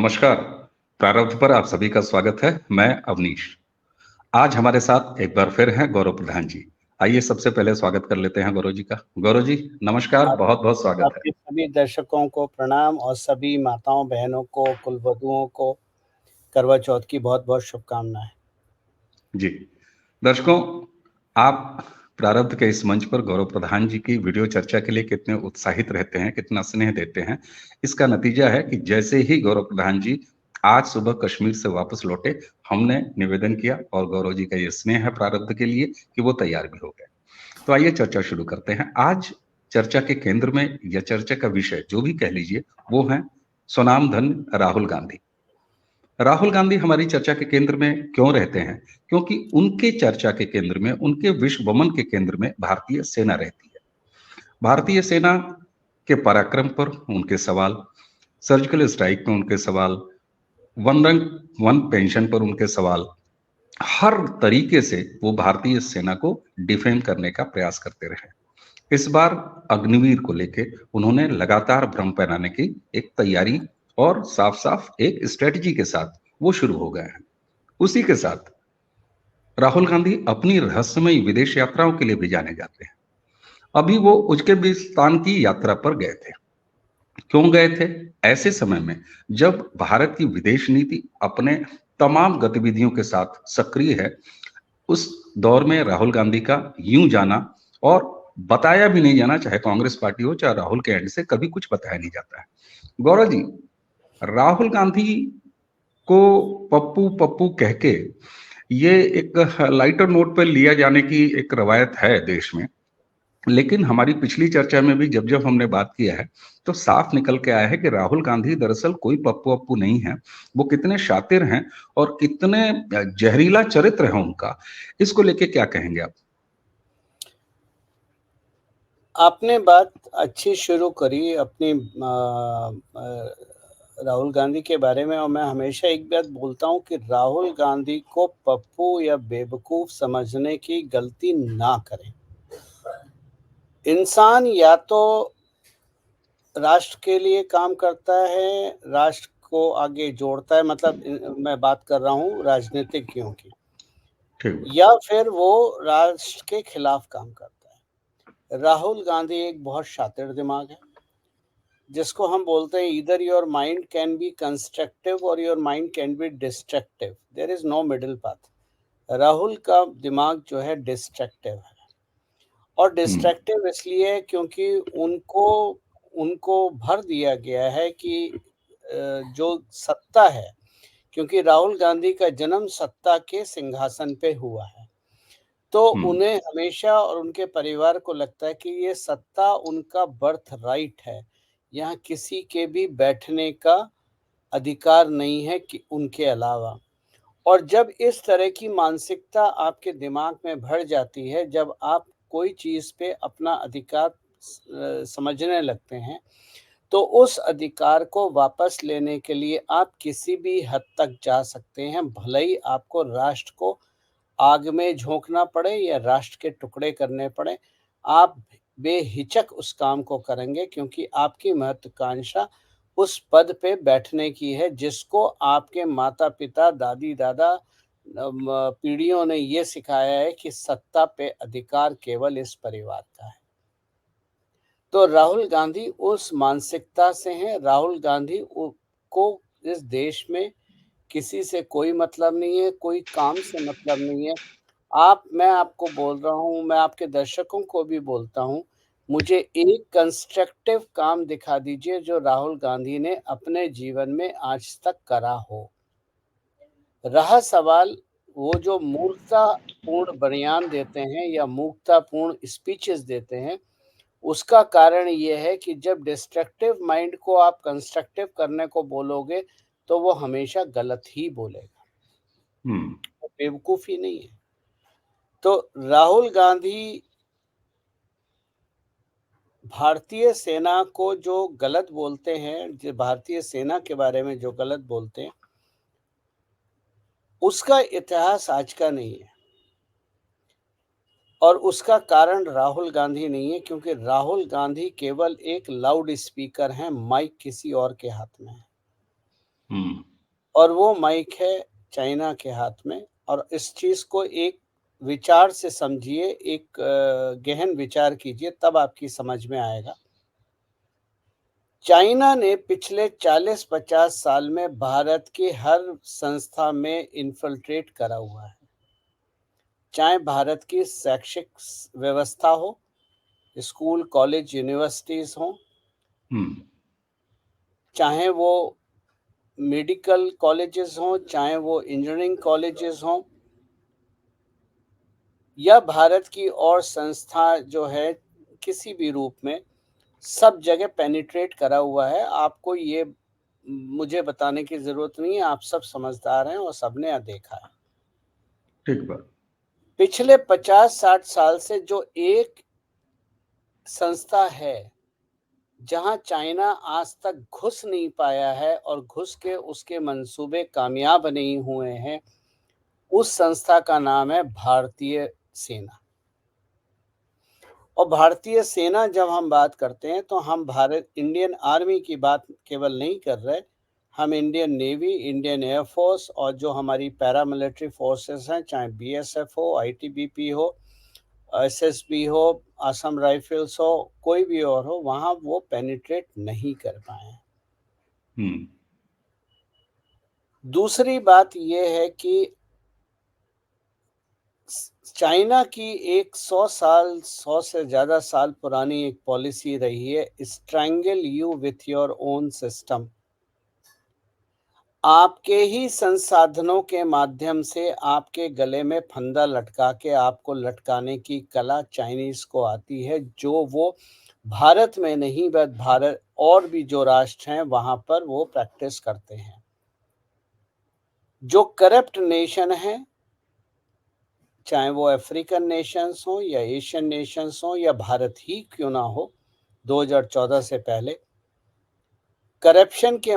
नमस्कार। प्रारब्ध पर आप सभी का स्वागत है। मैं अवनीश। आज हमारे साथ एक बार फिर हैं गौरव प्रधान जी। आइए सबसे पहले स्वागत कर लेते हैं गौरव जी का। गौरव जी नमस्कार, आप बहुत-बहुत स्वागत है। आपके सभी दर्शकों को प्रणाम और सभी माताओं बहनों को, कुलवधुओं को करवा चौथ की बहुत-बहुत शुभकामनाएं। जी। दर्शकों, आप प्रारब्ध के इस मंच पर गौरव प्रधान जी की वीडियो चर्चा के लिए कितने उत्साहित रहते हैं, कितना स्नेह देते हैं, इसका नतीजा है कि जैसे ही गौरव प्रधान जी आज सुबह कश्मीर से वापस लौटे, हमने निवेदन किया और गौरव जी का ये स्नेह है प्रारब्ध के लिए कि वो तैयार भी हो गए। तो आइए चर्चा शुरू करते हैं। आज चर्चा के केंद्र में या चर्चा का विषय जो भी कह लीजिए, वो है स्वनामधन्य राहुल गांधी। राहुल गांधी हमारी चर्चा के केंद्र में क्यों रहते हैं? क्योंकि उनके चर्चा के केंद्र में, उनके विश्व भ्रमण के केंद्र में भारतीय सेना रहती है। भारतीय सेना के पराक्रम पर उनके सवाल, सर्जिकल स्ट्राइक में उनके सवाल, वन रैंक वन पेंशन पर उनके सवाल, हर तरीके से वो भारतीय सेना को डिफेम करने का प्रयास करते रहे। इस बार अग्निवीर को लेके उन्होंने लगातार भ्रम फैलाने की एक तैयारी और साफ-साफ एक स्ट्रेटजी के साथ वो शुरू हो गए हैं। उसी के साथ राहुल गांधी अपनी रहस्यमयी विदेश यात्राओं के लिए भी जाने जाते हैं। अभी वो उज्बेकिस्तान की यात्रा पर गए थे। क्यों गए थे? ऐसे समय में जब भारत की विदेश नीति अपने तमाम गतिविधियों के साथ सक्रिय है, उस दौर में राहुल गांधी का यूं जाना और बताया भी नहीं जाना, चाहे कांग्रेस पार्टी हो चाहे राहुल के एंड से कभी कुछ बताया नहीं जाता है। गौरव जी, राहुल गांधी को पप्पू पप्पू कह के ये एक लाइटर नोट पर लिया जाने की एक रवायत है देश में। लेकिन हमारी पिछली चर्चा में भी जब जब हमने बात किया है तो साफ निकल के आया है कि राहुल गांधी दरअसल कोई पप्पू अप्पू नहीं है। वो कितने शातिर हैं और कितने जहरीला चरित्र है उनका। इसको लेके क्या कहेंगे आप? आपने बात अच्छी शुरू करी अपनी राहुल गांधी के बारे में, और मैं हमेशा एक बात बोलता हूं कि राहुल गांधी को पप्पू या बेवकूफ समझने की गलती ना करें। इंसान या तो राष्ट्र के लिए काम करता है, राष्ट्र को आगे जोड़ता है, मतलब मैं बात कर रहा हूँ राजनीतिज्ञों की, ठीक। या फिर वो राष्ट्र के खिलाफ काम करता है। राहुल गांधी एक बहुत शातिर दिमाग है, जिसको हम बोलते हैं either your mind can be constructive और your mind can be destructive, there is no middle path. Rahul का दिमाग जो है डिस्ट्रक्टिव है, और हम्म। डिस्ट्रक्टिव इसलिए क्योंकि उनको उनको भर दिया गया है कि जो सत्ता है, क्योंकि राहुल गांधी का जन्म सत्ता के सिंहासन पे हुआ है, तो हम्म। उन्हें हमेशा और उनके परिवार को लगता है कि ये सत्ता उनका बर्थ राइट है, यहाँ किसी के भी बैठने का अधिकार नहीं है कि उनके अलावा। और जब इस तरह की मानसिकता आपके दिमाग में भर जाती है, जब आप कोई चीज़ पे अपना अधिकार समझने लगते हैं, तो उस अधिकार को वापस लेने के लिए आप किसी भी हद तक जा सकते हैं, भले ही आपको राष्ट्र को आग में झोंकना पड़े या राष्ट्र के टुकड़े करने पड़े। आप बेहिचक उस काम को करेंगे, क्योंकि आपकी महत्वाकांक्षा उस पद पे बैठने की है, जिसको आपके माता-पिता, दादी-दादा पीढ़ियों ने ये सिखाया है कि सत्ता पे अधिकार केवल इस परिवार का है। तो राहुल गांधी उस मानसिकता से हैं। राहुल गांधी को इस देश में किसी से कोई मतलब नहीं है, कोई काम से मतलब नहीं है। मैं आपको बोल रहा हूँ, मैं आपके दर्शकों को भी बोलता हूँ, मुझे एक कंस्ट्रक्टिव काम दिखा दीजिए जो राहुल गांधी ने अपने जीवन में आज तक करा हो। रहा सवाल वो जो मूर्खतापूर्ण बयान देते हैं या मूर्खतापूर्ण स्पीचेस देते हैं, उसका कारण ये है कि जब डिस्ट्रक्टिव माइंड को आप कंस्ट्रक्टिव करने को बोलोगे, तो वो हमेशा गलत ही बोलेगा, हम्म। वो बेवकूफ़ी नहीं है। तो राहुल गांधी भारतीय सेना को जो गलत बोलते हैं, जो भारतीय सेना के बारे में जो गलत बोलते हैं, उसका इतिहास आज का नहीं है, और उसका कारण राहुल गांधी नहीं है, क्योंकि राहुल गांधी केवल एक लाउड स्पीकर हैं, माइक किसी और के हाथ में है। और वो माइक है चाइना के हाथ में। और इस चीज़ को एक विचार से समझिए, एक गहन विचार कीजिए, तब आपकी समझ में आएगा। चाइना ने पिछले 40-50 साल में भारत की हर संस्था में इन्फिल्ट्रेट करा हुआ है। चाहे भारत की शैक्षिक व्यवस्था हो, स्कूल, कॉलेज, यूनिवर्सिटीज़ हों, चाहे वो मेडिकल कॉलेजेस हों, चाहे वो इंजीनियरिंग कॉलेजेस हों, या भारत की और संस्था जो है किसी भी रूप में, सब जगह पेनिट्रेट करा हुआ है। आपको ये मुझे बताने की ज़रूरत नहीं है, आप सब समझदार हैं और सबने देखा है। ठीक बात। पिछले 50-60 साल से जो एक संस्था है जहां चाइना आज तक घुस नहीं पाया है और घुस के उसके मंसूबे कामयाब नहीं हुए हैं, उस संस्था का नाम है भारतीय सेना। और भारतीय सेना जब हम बात करते हैं तो हम भारत इंडियन आर्मी की बात केवल नहीं कर रहे, हम इंडियन नेवी, इंडियन एयरफोर्स और जो हमारी पैरामिलिट्री फोर्सेस हैं, चाहे बीएसएफ हो, आईटीबीपी हो, एसएसबी हो, असम राइफल्स हो, कोई भी और हो, वहां वो पेनिट्रेट नहीं कर पाए हैं। दूसरी बात यह है कि चाइना की एक 100 से ज़्यादा साल पुरानी एक पॉलिसी रही है, strangle you with your own system. आपके ही संसाधनों के माध्यम से आपके गले में फंदा लटका के आपको लटकाने की कला चाइनीज को आती है, जो वो भारत में नहीं बल्कि भारत और भी जो राष्ट्र हैं वहां पर वो प्रैक्टिस करते हैं। जो करप्ट नेशन है, चाहे वो अफ्रीकन नेशंस हो या एशियन नेशंस हो या भारत ही क्यों ना हो, 2014 से पहले करप्शन के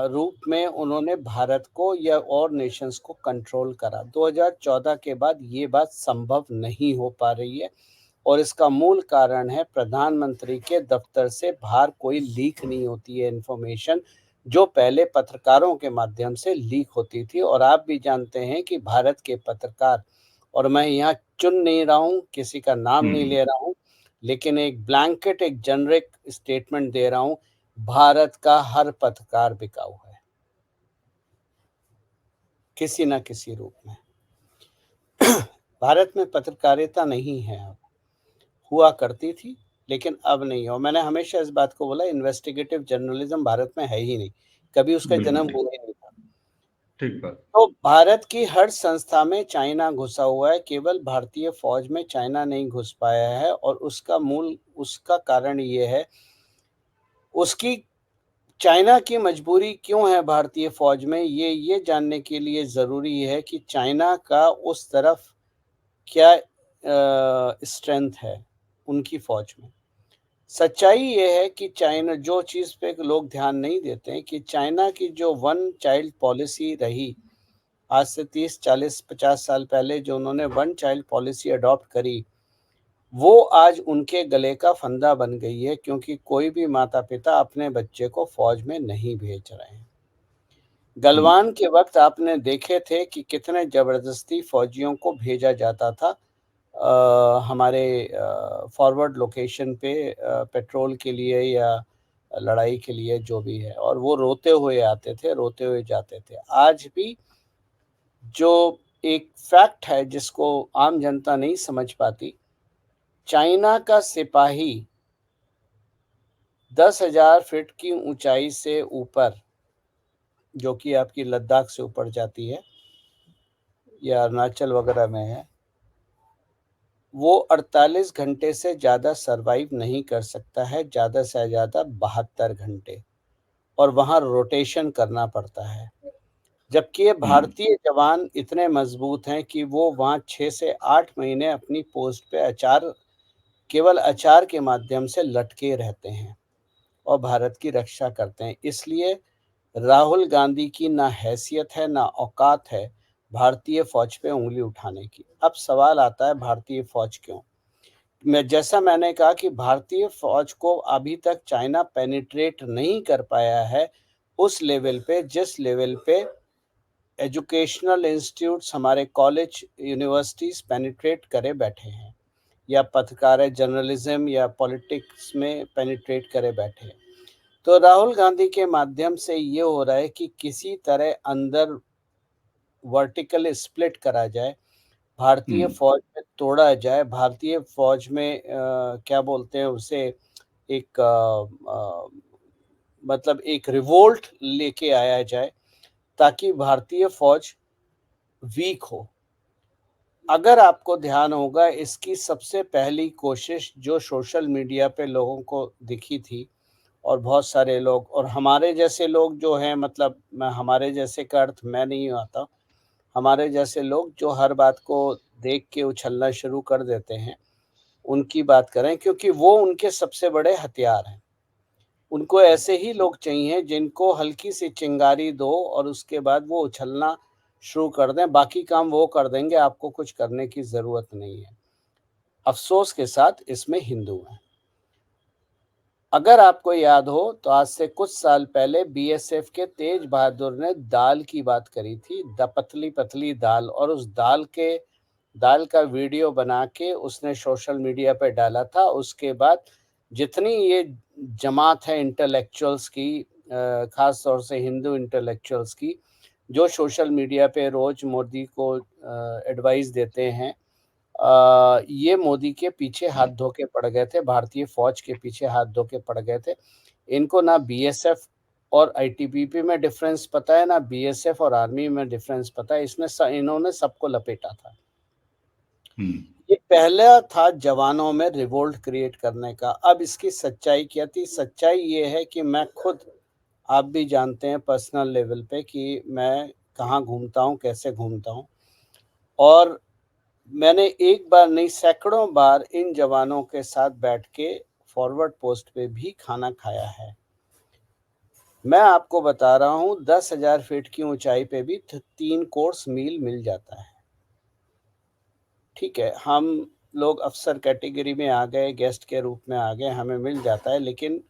रूप में उन्होंने भारत को या और नेशंस को कंट्रोल करा। 2014 के बाद ये बात संभव नहीं हो पा रही है और इसका मूल कारण है प्रधानमंत्री के दफ्तर से बाहर कोई लीक नहीं होती है इंफॉर्मेशन, जो पहले पत्रकारों के माध्यम से लीक होती थी। और आप भी जानते हैं कि भारत के पत्रकार, और मैं यहाँ चुन नहीं रहा हूँ, किसी का नाम नहीं ले रहा हूँ, लेकिन एक ब्लैंकेट, एक जेनरिक स्टेटमेंट दे रहा हूँ, भारत का हर पत्रकार बिकाऊ है किसी ना किसी रूप में। भारत में पत्रकारिता नहीं है, अब हुआ करती थी लेकिन अब नहीं है। और मैंने हमेशा इस बात को बोला, इन्वेस्टिगेटिव जर्नलिज्म भारत में है ही नहीं, कभी उसका जन्म हुआ ही नहीं था। ठीक बात। तो भारत की हर संस्था में चाइना घुसा हुआ है, केवल भारतीय फौज में चाइना नहीं घुस पाया है। और उसका कारण ये है, उसकी चाइना की मजबूरी क्यों है भारतीय फौज में, ये जानने के लिए ज़रूरी है कि चाइना का उस तरफ क्या स्ट्रेंथ है उनकी फौज में। सच्चाई ये है कि चाइना, जो चीज़ पे लोग ध्यान नहीं देते हैं, कि चाइना की जो वन चाइल्ड पॉलिसी रही आज से 30, 40, 50 साल पहले, जो उन्होंने वन चाइल्ड पॉलिसी अडॉप्ट करी, वो आज उनके गले का फंदा बन गई है, क्योंकि कोई भी माता पिता अपने बच्चे को फौज में नहीं भेज रहे हैं। गलवान के वक्त आपने देखे थे कि कितने जबरदस्ती फौजियों को भेजा जाता था हमारे फॉरवर्ड लोकेशन पे पेट्रोल के लिए या लड़ाई के लिए, जो भी है, और वो रोते हुए आते थे, रोते हुए जाते थे। आज भी जो एक फैक्ट है जिसको आम जनता नहीं समझ पाती, चाइना का सिपाही 10,000 फीट की ऊंचाई से ऊपर, जो कि आपकी लद्दाख से ऊपर जाती है या अरुणाचल वगैरह में है, वो 48 घंटे से ज़्यादा सरवाइव नहीं कर सकता है, ज़्यादा से ज़्यादा 72 घंटे, और वहाँ रोटेशन करना पड़ता है। जबकि ये भारतीय जवान इतने मजबूत हैं कि वो वहाँ 6 से 8 महीने अपनी पोस्ट पे केवल अचार के माध्यम से लटके रहते हैं और भारत की रक्षा करते हैं। इसलिए राहुल गांधी की ना हैसियत है, ना औकात है भारतीय फौज पे उंगली उठाने की। अब सवाल आता है, भारतीय फौज क्यों? जैसा मैंने कहा कि भारतीय फौज को अभी तक चाइना पेनिट्रेट नहीं कर पाया है, उस लेवल पे जिस लेवल पे एजुकेशनल इंस्टीट्यूट्स हमारे कॉलेज यूनिवर्सिटीज पेनिट्रेट करे बैठे हैं, या पत्रकार जर्नलिज्म या पॉलिटिक्स में पेनिट्रेट करे बैठे हैं। तो राहुल गांधी के माध्यम से ये हो रहा है कि किसी तरह अंदर वर्टिकल स्प्लिट करा जाए, भारतीय फौज में तोड़ा जाए, भारतीय फौज में क्या बोलते हैं उसे, एक मतलब एक रिवोल्ट लेके आया जाए ताकि भारतीय फौज वीक हो। अगर आपको ध्यान होगा, इसकी सबसे पहली कोशिश जो सोशल मीडिया पे लोगों को दिखी थी, और बहुत सारे लोग और हमारे जैसे लोग जो हैं, मतलब मैं हमारे जैसे का अर्थ मैं नहीं आता, हमारे जैसे लोग जो हर बात को देख के उछलना शुरू कर देते हैं, उनकी बात करें, क्योंकि वो उनके सबसे बड़े हथियार हैं। उनको ऐसे ही लोग चाहिए जिनको हल्की सी चिंगारी दो और उसके बाद वो उछलना शुरू कर दें, बाकी काम वो कर देंगे, आपको कुछ करने की ज़रूरत नहीं है। अफ़सोस के साथ इसमें हिंदू हैं। अगर आपको याद हो तो आज से कुछ साल पहले बीएसएफ के तेज बहादुर ने दाल की बात करी थी, पतली पतली दाल, और उस दाल का वीडियो बना के उसने सोशल मीडिया पे डाला था। उसके बाद जितनी ये जमात है इंटेलेक्चुअल्स की, खास तौर से हिंदू इंटेलेक्चुअल्स की, जो सोशल मीडिया पे रोज मोदी को एडवाइस देते हैं, ये मोदी के पीछे हाथ धो के पड़ गए थे, भारतीय फौज के पीछे हाथ धो के पड़ गए थे। इनको ना बीएसएफ और आईटीबीपी में डिफरेंस पता है, ना बीएसएफ और आर्मी में डिफरेंस पता है। इन्होंने सबको लपेटा था। ये पहला था जवानों में रिवोल्ट क्रिएट करने का। अब इसकी सच्चाई क्या थी? सच्चाई ये है कि मैं खुद, आप भी जानते हैं पर्सनल लेवल पे, कि मैं कहाँ घूमता हूँ, कैसे घूमता हूँ, और मैंने एक बार नहीं सैकड़ों बार इन जवानों के साथ बैठ के फॉरवर्ड पोस्ट पे भी खाना खाया है। मैं आपको बता रहा हूँ, 10,000 फीट की ऊंचाई पे भी 3 कोर्स मील मिल जाता है। ठीक है, हम लोग अफसर कैटेगरी में आ गए, गेस्ट के रूप में आ गए, हमें मिल जाता है, लेकिन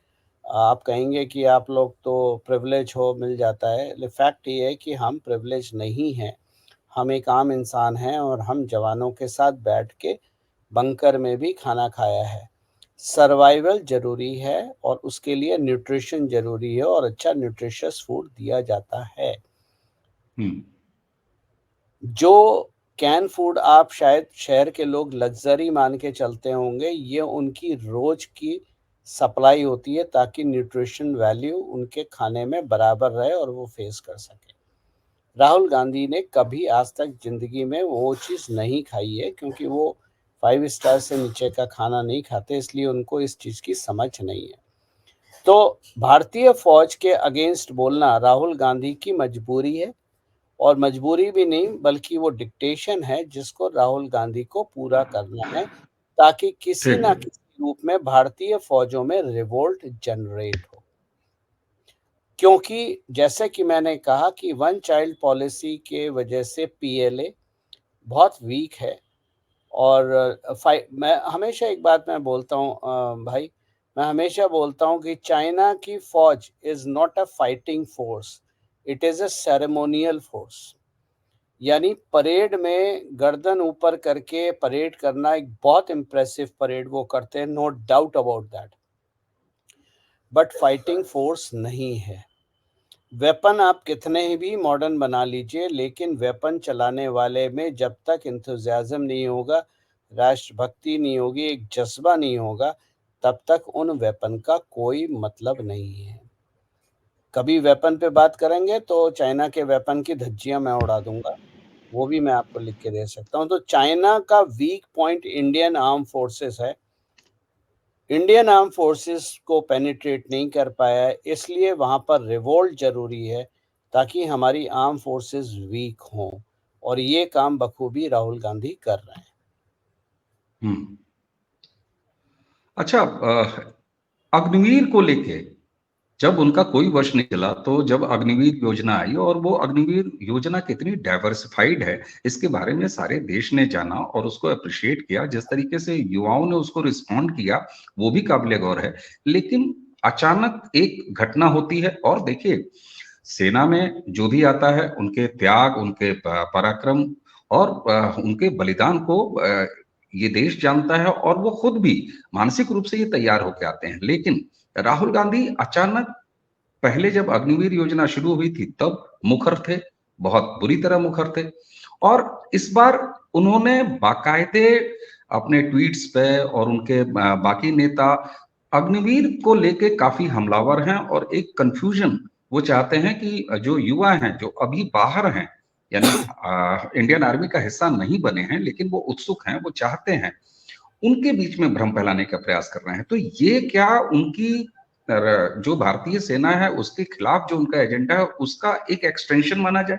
आप कहेंगे कि आप लोग तो प्रिविलेज हो, मिल जाता है। फैक्ट ये है कि हम प्रिविलेज नहीं हैं, हम एक आम इंसान हैं, और हम जवानों के साथ बैठ के बंकर में भी खाना खाया है। सर्वाइवल ज़रूरी है और उसके लिए न्यूट्रिशन ज़रूरी है, और अच्छा न्यूट्रिशियस फूड दिया जाता है। जो कैन फूड आप शायद शहर के लोग लग्जरी मान के चलते होंगे, ये उनकी रोज की सप्लाई होती है ताकि न्यूट्रिशन वैल्यू उनके खाने में बराबर रहे और वो फेस कर सके। राहुल गांधी ने कभी आज तक जिंदगी में वो चीज़ नहीं खाई है, क्योंकि वो 5 स्टार से नीचे का खाना नहीं खाते, इसलिए उनको इस चीज़ की समझ नहीं है। तो भारतीय फौज के अगेंस्ट बोलना राहुल गांधी की मजबूरी है, और मजबूरी भी नहीं बल्कि वो डिक्टेशन है जिसको राहुल गांधी को पूरा करना है, ताकि किसी ना किसी रूप में भारतीय फौजों में रिवोल्ट जनरेट हो। क्योंकि जैसे कि मैंने कहा कि वन चाइल्ड पॉलिसी के वजह से पीएलए बहुत वीक है, और मैं हमेशा एक बात मैं बोलता हूँ भाई, मैं हमेशा बोलता हूँ कि चाइना की फौज is not a fighting force, it is a ceremonial force. यानी परेड में गर्दन ऊपर करके परेड करना, एक बहुत इम्प्रेसिव परेड वो करते हैं, no doubt about that, but fighting force नहीं है। वेपन आप कितने ही भी मॉडर्न बना लीजिए, लेकिन वेपन चलाने वाले में जब तक इंथुजियाज्म नहीं होगा, राष्ट्रभक्ति नहीं होगी, एक जज्बा नहीं होगा, तब तक उन वेपन का कोई मतलब नहीं है। कभी वेपन पे बात करेंगे तो चाइना के वेपन की धज्जियां मैं उड़ा दूंगा, वो भी मैं आपको लिख के दे सकता हूं। तो चाइना का weak point Indian arm forces है। इंडियन आर्म फोर्सेस को पेनिट्रेट नहीं कर पाया है, इसलिए वहां पर रिवोल्ट जरूरी है ताकि हमारी आर्म फोर्सेस वीक हों, और ये काम बखूबी राहुल गांधी कर रहे हैं। अच्छा, अग्निवीर को लेके जब उनका कोई वर्ष नहीं चला, तो जब अग्निवीर योजना आई, और वो अग्निवीर योजना कितनी डाइवर्सिफाइड है इसके बारे में सारे देश ने जाना और उसको अप्रिशिएट किया। जिस तरीके से युवाओं ने उसको रिस्पॉन्ड किया वो भी काबिले गौर है। लेकिन अचानक एक घटना होती है, और देखिए सेना में जो भी आता है उनके त्याग, उनके पराक्रम और उनके बलिदान को ये देश जानता है और वो खुद भी मानसिक रूप से ये तैयार होके आते हैं। लेकिन राहुल गांधी अचानक पहले जब अग्निवीर योजना शुरू हुई थी तब मुखर थे, बहुत बुरी तरह मुखर थे और इस बार उन्होंने बाकायदे अपने ट्वीट्स पे और उनके बाकी नेता अग्निवीर को लेके काफी हमलावर हैं और एक कंफ्यूजन वो चाहते हैं कि जो युवा हैं, जो अभी बाहर हैं, यानी इंडियन आर्मी का हिस्सा नहीं बने हैं, लेकिन वो उत्सुक हैं, वो चाहते हैं, उनके बीच में भ्रम फैलाने का प्रयास कर रहे हैं। तो ये क्या उनकी जो भारतीय सेना है उसके खिलाफ जो उनका एजेंडा है उसका एक एक्सटेंशन माना जाए?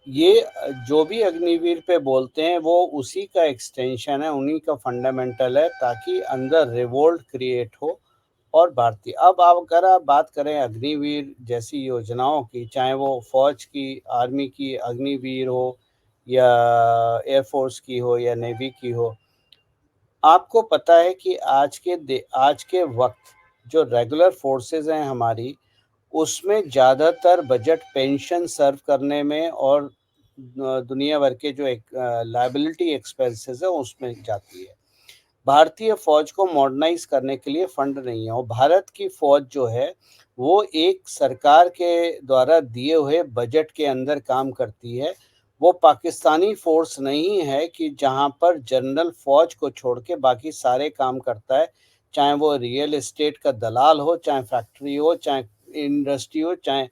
ये जो भी अग्निवीर पे बोलते हैं वो उसी का एक्सटेंशन है, उन्हीं का फंडामेंटल है, ताकि अंदर रिवोल्ट क्रिएट हो। और भारतीय अब आप अगर आप बात करें अग्निवीर जैसी योजनाओं की, चाहे वो फौज की, आर्मी की अग्निवीर हो या एयरफोर्स की हो या नेवी की हो, आपको पता है कि आज के वक्त जो रेगुलर फोर्सेस हैं हमारी, उसमें ज़्यादातर बजट पेंशन सर्व करने में और दुनिया भर के जो एक लायबिलिटी एक्सपेंसेस है उसमें जाती है। भारतीय फौज को मॉडर्नाइज करने के लिए फंड नहीं है, और भारत की फौज जो है वो एक सरकार के द्वारा दिए हुए बजट के अंदर काम करती है। वो पाकिस्तानी फोर्स नहीं है कि जहां पर जनरल फौज को छोड़ के बाकी सारे काम करता है, चाहे वो रियल एस्टेट का दलाल हो, चाहे फैक्ट्री हो, चाहे इंडस्ट्री हो, चाहे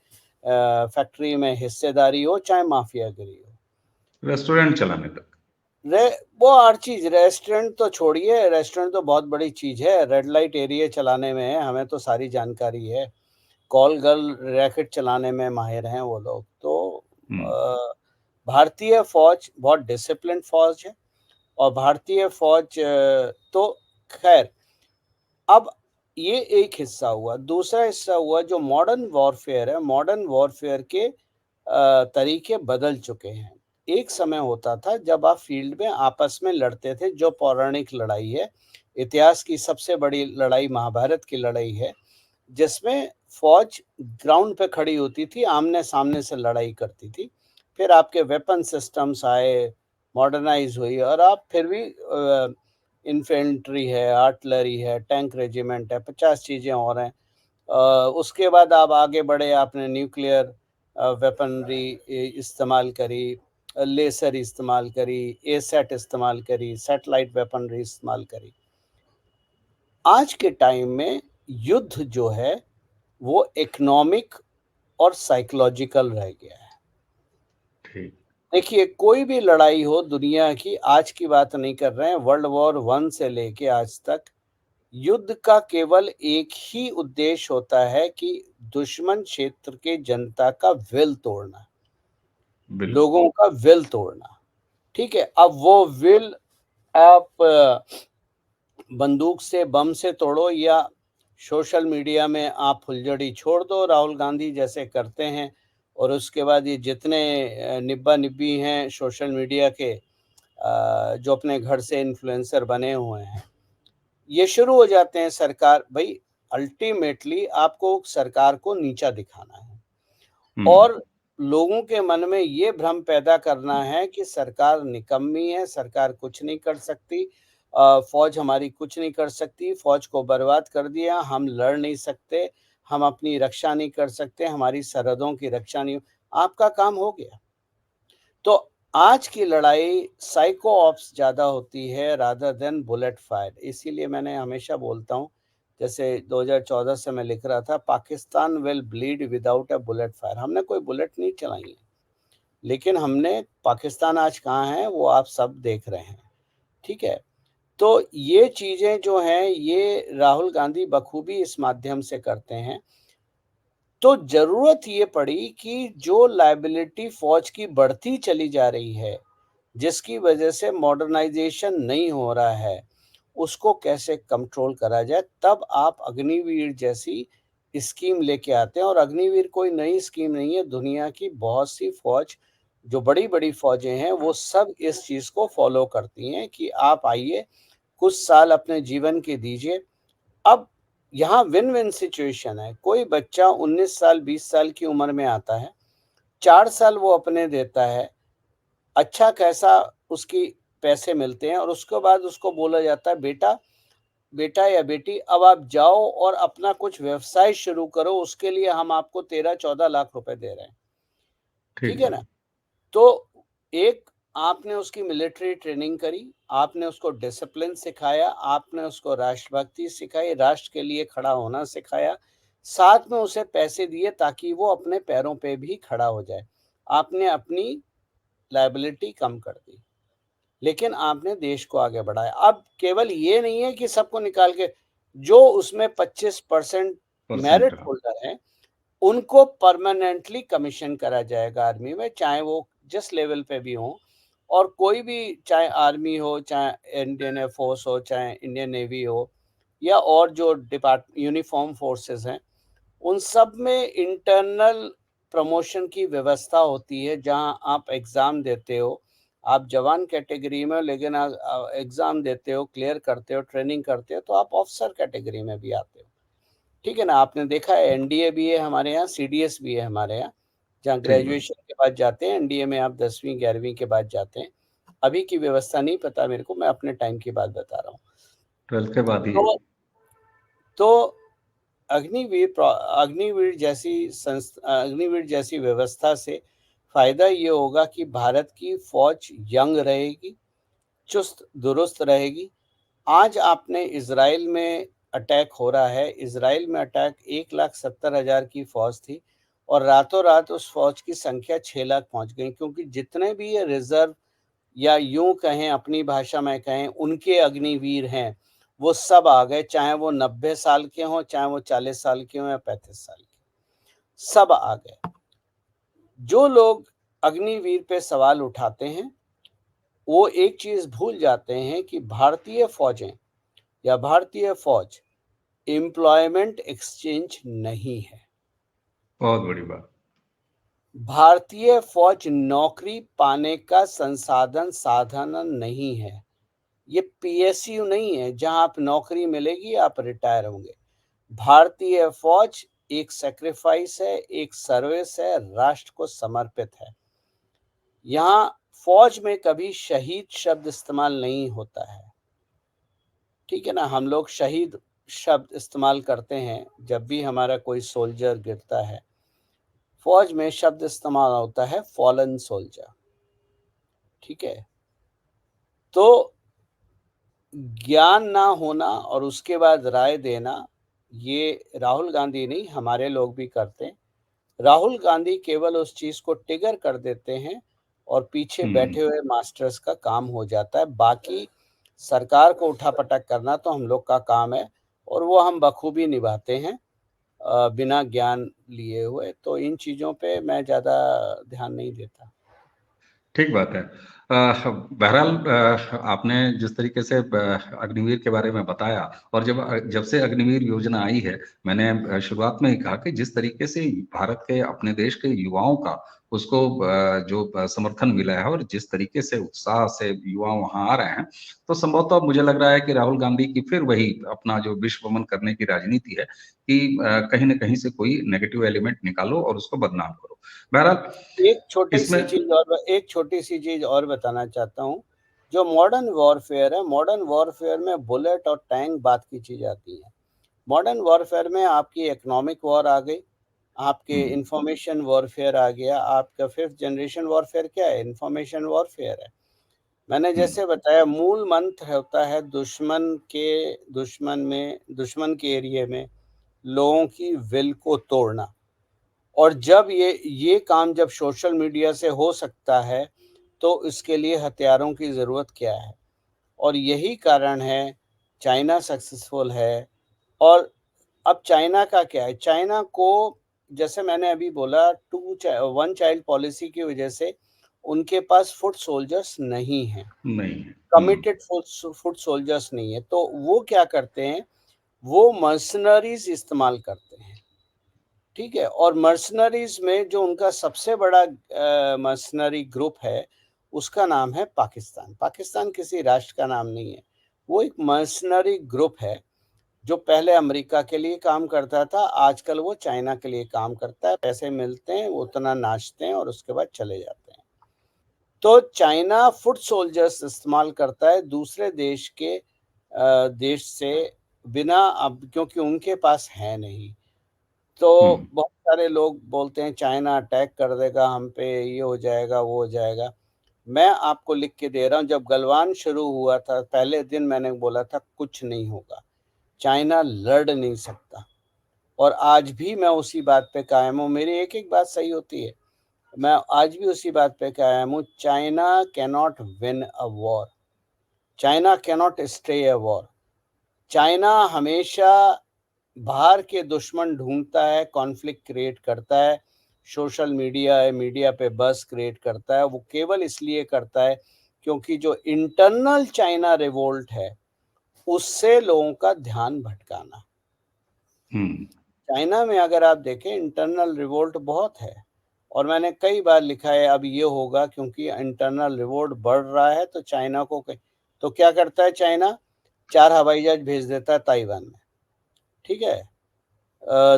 फैक्ट्री में हिस्सेदारी हो, चाहे माफियागिरी हो। रेस्टोरेंट चलाने तक। रे वो हर चीज़, रेस्टोरेंट तो छोड़िए, रेस्टोरेंट तो बहुत बड़ी चीज़ है, रेड लाइट एरिया चलाने में है, हमें तो सारी जानकारी है। कॉल गर्ल रैकेट चलाने में माहिर हैं वो लोग। तो हम्म। भारतीय फ़ौज बहुत डिसिप्लिन्ड फ़ौज है, और भारतीय फ़ौज तो ख़ैर, अब ये एक हिस्सा हुआ। दूसरा हिस्सा हुआ जो मॉडर्न वॉरफेयर है, मॉडर्न वॉरफेयर के तरीके बदल चुके हैं। एक समय होता था जब आप फील्ड में आपस में लड़ते थे, जो पौराणिक लड़ाई है, इतिहास की सबसे बड़ी लड़ाई महाभारत की लड़ाई है, जिसमें फ़ौज ग्राउंड पे खड़ी होती थी, आमने-सामने से लड़ाई करती थी। फिर आपके वेपन सिस्टम्स आए, मॉडर्नाइज़ हुई, और आप फिर भी इन्फेंट्री है, आर्टिलरी है, टैंक रेजिमेंट है, 50 चीज़ें और हैं। उसके बाद आप आगे बढ़े, आपने न्यूक्लियर वेपनरी इस्तेमाल करी, लेज़र इस्तेमाल करी, एसैट इस्तेमाल करी, सैटेलाइट वेपनरी इस्तेमाल करी। आज के टाइम में युद्ध जो है वो इकोनॉमिक और साइकोलॉजिकल रह गया है। ठीक। देखिए, कोई भी लड़ाई हो दुनिया की, आज की बात नहीं कर रहे हैं, वर्ल्ड वॉर 1 से लेके आज तक, युद्ध का केवल एक ही उद्देश्य होता है कि दुश्मन क्षेत्र के जनता का विल तोड़ना, बिल्कुल। लोगों का विल तोड़ना। ठीक है? अब वो विल आप बंदूक से, बम से तोड़ो, या सोशल मीडिया में आप फुलझड़ी छोड़ दो, राहुल गांधी जैसे करते हैं, और उसके बाद ये जितने निब्बा-निब्बी हैं सोशल मीडिया के, जो अपने घर से इन्फ्लुएंसर बने हुए हैं, ये शुरू हो जाते हैं। सरकार भई, अल्टीमेटली आपको सरकार को नीचा दिखाना है, हम्म। और लोगों के मन में ये भ्रम पैदा करना है कि सरकार निकम्मी है, सरकार कुछ नहीं कर सकती, फ़ौज हमारी कुछ नहीं कर सकती, फ़ौज को बर्बाद कर दिया, हम लड़ नहीं सकते, हम अपनी रक्षा नहीं कर सकते, हमारी सरहदों की रक्षा नहीं, आपका काम हो गया। तो आज की लड़ाई साइको ऑप्स ज़्यादा होती है रादर देन बुलेट फायर। इसीलिए मैंने हमेशा बोलता हूँ, जैसे 2014 से मैं लिख रहा था, Pakistan will bleed without a bullet fire. हमने कोई बुलेट नहीं चलाई है, लेकिन हमने पाकिस्तान आज कहाँ है वो आप सब देख रहे हैं। ठीक है? तो ये चीज़ें जो हैं ये राहुल गांधी बखूबी इस माध्यम से करते हैं। तो ज़रूरत ये पड़ी कि जो लायबिलिटी फ़ौज की बढ़ती चली जा रही है, जिसकी वजह से मॉडर्नाइज़ेशन नहीं हो रहा है, उसको कैसे कंट्रोल करा जाए, तब आप अग्निवीर जैसी स्कीम लेके आते हैं। और अग्निवीर कोई नई स्कीम नहीं है, दुनिया की बहुत सी फ़ौज, जो बड़ी-बड़ी फ़ौजें हैं, वो सब इस चीज़ को फ़ॉलो करती हैं कि आप आइए, कुछ साल अपने जीवन के दीजिए। अब यहाँ विन विन सिचुएशन है। कोई बच्चा 19 साल 20 साल की उम्र में आता है, 4 साल वो अपने देता है, अच्छा खासा उसकी पैसे मिलते हैं और उसके बाद उसको बोला जाता है बेटा बेटा या बेटी अब आप जाओ और अपना कुछ व्यवसाय शुरू करो, उसके लिए हम आपको 13-14 लाख रुपए दे रहे हैं। ठीक ठीक है बात। ना? तो एक आपने उसकी मिलिट्री ट्रेनिंग करी, आपने उसको डिसिप्लिन सिखाया, आपने उसको राष्ट्रभक्ति सिखाई, राष्ट्र के लिए खड़ा होना सिखाया, साथ में उसे पैसे दिए ताकि वो अपने पैरों पे भी खड़ा हो जाए। आपने अपनी लायबिलिटी कम कर दी, लेकिन आपने देश को आगे बढ़ाया। अब केवल ये नहीं है कि सबको निकाल के जो उसमें 25% परसेंट। मेरिट होल्डर हैं, उनको परमानेंटली कमीशन करा जाएगा आर्मी में, चाहे वो जिस लेवल पे भी हों और कोई भी, चाहे आर्मी हो, चाहे इंडियन एयर फोर्स हो, चाहे इंडियन नेवी हो या और जो यूनिफॉर्म फोर्सेस हैं, उन सब में इंटरनल प्रमोशन की व्यवस्था होती है, जहां आप एग्ज़ाम देते हो, आप जवान कैटेगरी में हो लेकिन एग्ज़ाम देते हो, क्लियर करते हो, ट्रेनिंग करते हो, तो आप ऑफिसर कैटेगरी में भी आते हो। ठीक है ना? आपने देखा है एनडीए भी है हमारे यहाँ, सीडीएस भी है हमारे यहाँ, जहाँ ठीक बात। ग्रेजुएशन के बाद जाते हैं, एनडीए में आप 10वीं 11वीं के बाद जाते हैं। अभी की व्यवस्था नहीं पता मेरे को, मैं अपने टाइम की बात बता रहा हूँ। 12th के बाद ही है। तो तो अग्निवीर जैसी व्यवस्था से फ़ायदा ये होगा कि भारत की फ़ौज यंग रहेगी, चुस्त दुरुस्त रहेगी। आज आपने इज़राइल में अटैक हो रहा है, इज़राइल में अटैक 1,70,000 की फ़ौज थी और रातों-रात उस फ़ौज की संख्या 6 लाख पहुँच गई, क्योंकि जितने भी ये रिज़र्व या यूँ कहें, अपनी भाषा में कहें, उनके अग्निवीर हैं, वो सब आ गए, चाहे वो 90 साल के हों, चाहे वो 40 साल के हों या 35 साल के, सब आ गए। जो लोग अग्निवीर पे सवाल उठाते हैं, वो एक चीज़ भूल जाते हैं कि भारतीय फ़ौजें या भारतीय फ़ौज एम्प्लॉयमेंट एक्सचेंज नहीं है। बहुत बड़ी बात। भारतीय फ़ौज नौकरी पाने का साधन नहीं है। ये पीएसयू नहीं है जहां आप नौकरी मिलेगी आप रिटायर होंगे। भारतीय फौज एक सैक्रिफाइस है, एक सर्विस है, राष्ट्र को समर्पित है। यहाँ फौज में कभी शहीद शब्द इस्तेमाल नहीं होता है। ठीक है ना? हम लोग शहीद शब्द इस्तेमाल करते हैं जब भी हमारा कोई सोल्जर गिरता है। फौज में शब्द इस्तेमाल होता है फॉलन सोल्जर। ठीक है? तो ज्ञान ना होना और उसके बाद राय देना, ये राहुल गांधी नहीं, हमारे लोग भी करते हैं। राहुल गांधी केवल उस चीज़ को ट्रिगर कर देते हैं और पीछे बैठे हम्म। हुए मास्टर्स का काम हो जाता है। बाकी सरकार को उठा-पटक करना तो हम लोग का काम है और वो हम बखूबी निभाते हैं बिना ज्ञान लिए हुए। तो इन चीज़ों पे मैं ज़्यादा ध्यान नहीं देता। ठीक बात है। बहरहाल आपने जिस तरीके से अग्निवीर के बारे में बताया और जब से अग्निवीर योजना आई है, मैंने शुरुआत में ही कहा कि जिस तरीके से भारत के अपने देश के युवाओं का उसको जो समर्थन मिला है और जिस तरीके से उत्साह से युवा वहाँ आ रहे हैं, तो संभवतः मुझे लग रहा है कि राहुल गांधी की फिर वही अपना जो विश्व भ्रमण करने की राजनीति है कि कहीं न कहीं से कोई नेगेटिव एलिमेंट निकालो और उसको बदनाम करो। बहरहाल इसमें एक छोटी-सी चीज़ और बताना चाहता हूँ। जो मॉडर्न वॉरफेयर में बुलेट और टैंक बात की चीज़ आती है। मॉडर्न वॉरफेयर में आपकी इकोनॉमिक वॉर आ गई, आपके हुँ, इंफॉर्मेशन वॉरफेयर आ गया, आपका 5th जनरेशन वॉरफेयर क्या है? इंफॉर्मेशन वॉरफेयर है। मैंने हुँ, जैसे बताया, मूल मंत्र होता है दुश्मन के एरिये में लोगों की विल को तोड़ना। और जब ये काम जब सोशल मीडिया से हो सकता है, तो इसके लिए हथियारों की ज़रूरत क्या है? और यही कारण है चाइना सक्सेसफुल है। और अब चाइना का क्या है? चाइना को, जैसे मैंने अभी बोला, वन चाइल्ड पॉलिसी की वजह से उनके पास फुट सोल्जर्स नहीं हैं, नहीं है। हुँ, कमिटेड फुट सोल्जर्स नहीं है। तो वो क्या करते हैं? वो मर्सनरीज़ इस्तेमाल करते हैं। ठीक है? और मर्सनरीज़ में जो उनका सबसे बड़ा मर्सनरी ग्रुप है, उसका नाम है पाकिस्तान। पाकिस्तान किसी राष्ट्र का नाम नहीं है, वो एक मर्सनरी ग्रुप है जो पहले अमेरिका के लिए काम करता था, आजकल वो चाइना के लिए काम करता है। पैसे मिलते हैं, वो उतना नाचते हैं और उसके बाद चले जाते हैं। तो चाइना फुट सोल्जर्स इस्तेमाल करता है दूसरे देश के देश से बिना, अब क्योंकि उनके पास है नहीं। तो हम्म। बहुत सारे लोग बोलते हैं चाइना अटैक कर देगा हम पे, ये हो जाएगा, वो हो जाएगा। मैं आपको लिख के दे रहा हूँ, जब गलवान शुरू हुआ था, पहले दिन मैंने बोला था कुछ नहीं होगा, चाइना लड़ नहीं सकता। और आज भी मैं उसी बात पे कायम हूँ। मेरी एक-एक बात सही होती है। मैं आज भी उसी बात पे कायम हूँ। China cannot win a war, China cannot stay a war. China हमेशा बाहर के दुश्मन ढूंढता है, कॉन्फ्लिक्ट क्रिएट करता है। सोशल मीडिया है, मीडिया पे बज़ क्रिएट करता है। वो केवल इसलिए करता है क्योंकि जो इंटरनल चाइना रिवोल्ट है, उससे लोगों का ध्यान भटकाना। हम्म। चाइना में अगर आप देखें, इंटरनल रिवोल्ट बहुत है। और मैंने कई बार लिखा है अब ये होगा क्योंकि इंटरनल रिवोल्ट बढ़ रहा है, तो चाइना को तो क्या करता है चाइना? 4 हवाई जहाज भेज देता है ताइवान में, ठीक है?